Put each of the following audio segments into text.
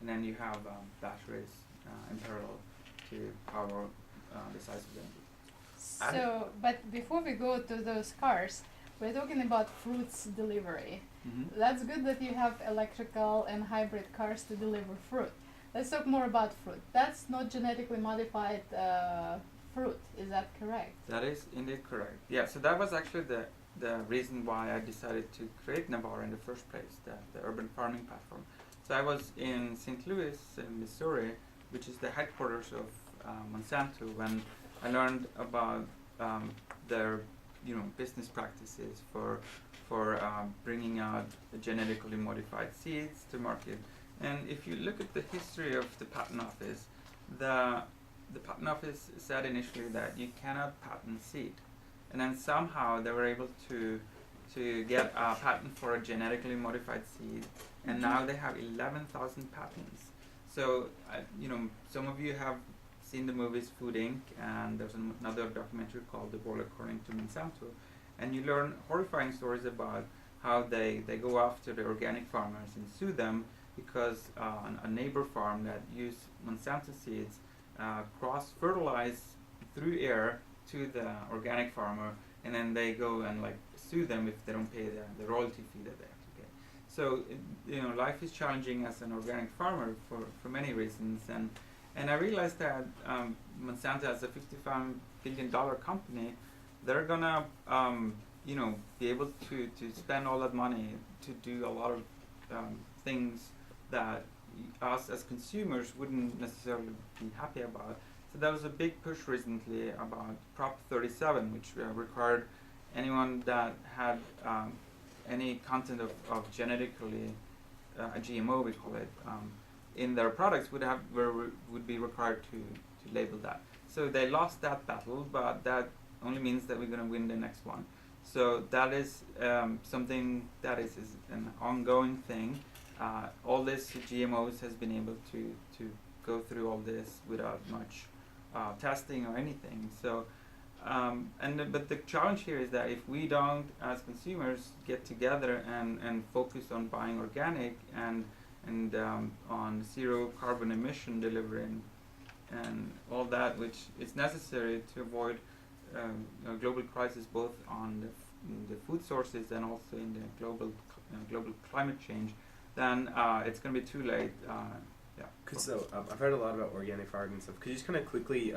and then you have batteries in parallel to power the size of the engine. So, but before we go to those cars, we're talking about fruits delivery. Mm-hmm. That's good that you have electrical and hybrid cars to deliver fruit. Let's talk more about fruit. That's not genetically modified fruit, is that correct? That is indeed correct. Yeah, so that was actually the reason why I decided to create Navarra in the first place, the urban farming platform. So I was in St. Louis, in Missouri, which is the headquarters of Monsanto, when I learned about their business practices for bringing out genetically modified seeds to market. And if you look at the history of the patent office, the patent office said initially that you cannot patent seed, and then somehow they were able to get a patent for a genetically modified seed, and now they have 11,000 patents. So some of you have seen the movies Food Inc., and there's another documentary called The World According to Monsanto, and you learn horrifying stories about how they go after the organic farmers and sue them because a neighbor farm that used Monsanto seeds cross-fertilize through air to the organic farmer, and then they go and sue them if they don't pay the royalty fee that they have to pay. So life is challenging as an organic farmer for many reasons, and I realized that Monsanto, as a $55 billion company, they're gonna be able to spend all that money to do a lot of things that us as consumers wouldn't necessarily be happy about. So there was a big push recently about Prop 37, which required anyone that had any content of genetically a GMO, we call it, in their products would be required to label that. So they lost that battle, but that only means that we're going to win the next one. So that is something that is an ongoing thing. All this GMOs has been able to go through all this without much testing or anything. So, but the challenge here is that if we don't, as consumers, get together and focus on buying organic and on zero carbon emission delivery and all that, which is necessary to avoid a global crisis both on the food sources and also in the global climate change, then it's going to be too late. So I've heard a lot about organic farming and stuff. Could you just kind of quickly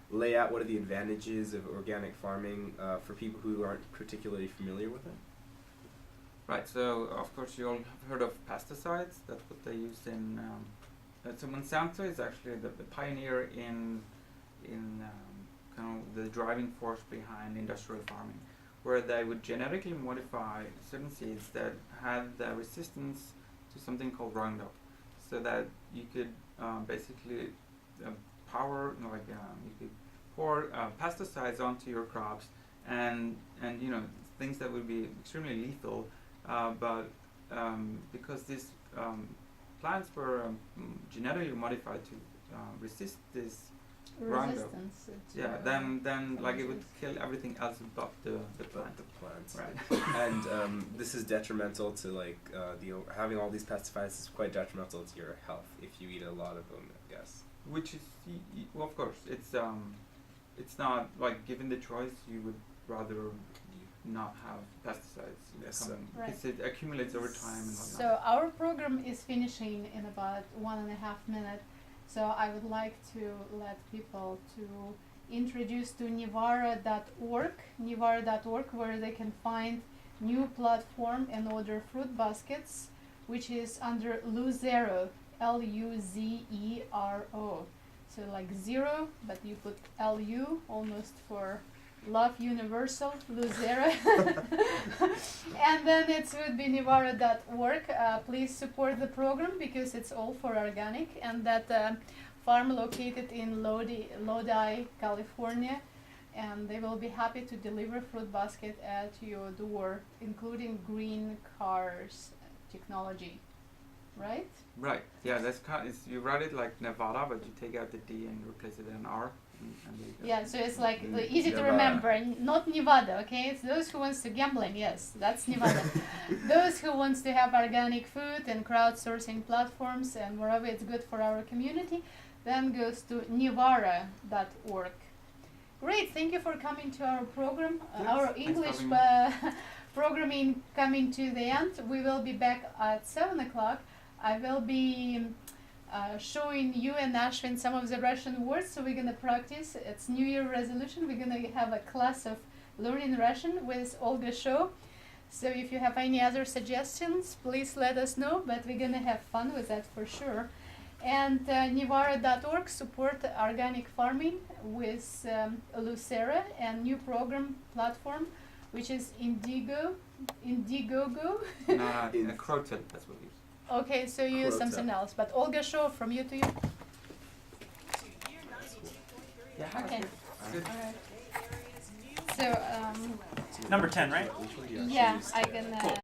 lay out what are the advantages of organic farming for people who aren't particularly familiar with it? Right, so of course you all have heard of pesticides. That's what they use in. So Monsanto is actually the pioneer in kind of the driving force behind industrial farming, where they would genetically modify certain seeds that had the resistance to something called Roundup, so that you could basically you could pour pesticides onto your crops and things that would be extremely lethal, but because these plants were genetically modified to resist this Roundup. Then it would kill everything else but the plant. The plants. Right. And this is detrimental to having all these pesticides is quite detrimental to your health if you eat a lot of them, I guess. Which is well, of course, it's not given the choice, you would rather not have pesticides coming, because it accumulates over time and whatnot. So our program is finishing in about 1.5 minutes. So I would like to let people to introduce to Nivara.org, where they can find new platform and order fruit baskets, which is under Luzero, Luzero. So like zero, but you put LU almost for Love Universal, Luzero. And then it would be Nivara.org. Please support the program because it's all for organic, and that farm located in Lodi, California, and they will be happy to deliver fruit basket at your door, including green cars technology. Right? Right. Yeah, you write it like Nevada, but you take out the D and replace it with an R. and there you go. Yeah, so it's like easy to Nevada. remember. Not Nevada, okay? It's those who wants to gambling, yes, that's Nevada. Those who wants to have organic food and crowdsourcing platforms and wherever it's good for our community, then goes to nevara.org. Great, thank you for coming to our program. Yes, Our thanks for English having me. programming coming to the end. We will be back at 7 o'clock. I will be showing you and Ashwin some of the Russian words, so we're gonna practice. It's New Year resolution. We're gonna have a class of learning Russian with Olga show. So if you have any other suggestions, please let us know, but we're gonna have fun with that for sure. And Nevara.org support organic farming with Lucera and new program platform, which is Indiegogo. No, Crotel, that's what we use. Okay, so you use Quota. something else, but Olga show from you to you. Yeah, Okay. that's good. Alright. So Number 10, right? Which one do you actually yeah, use I to- can. Cool.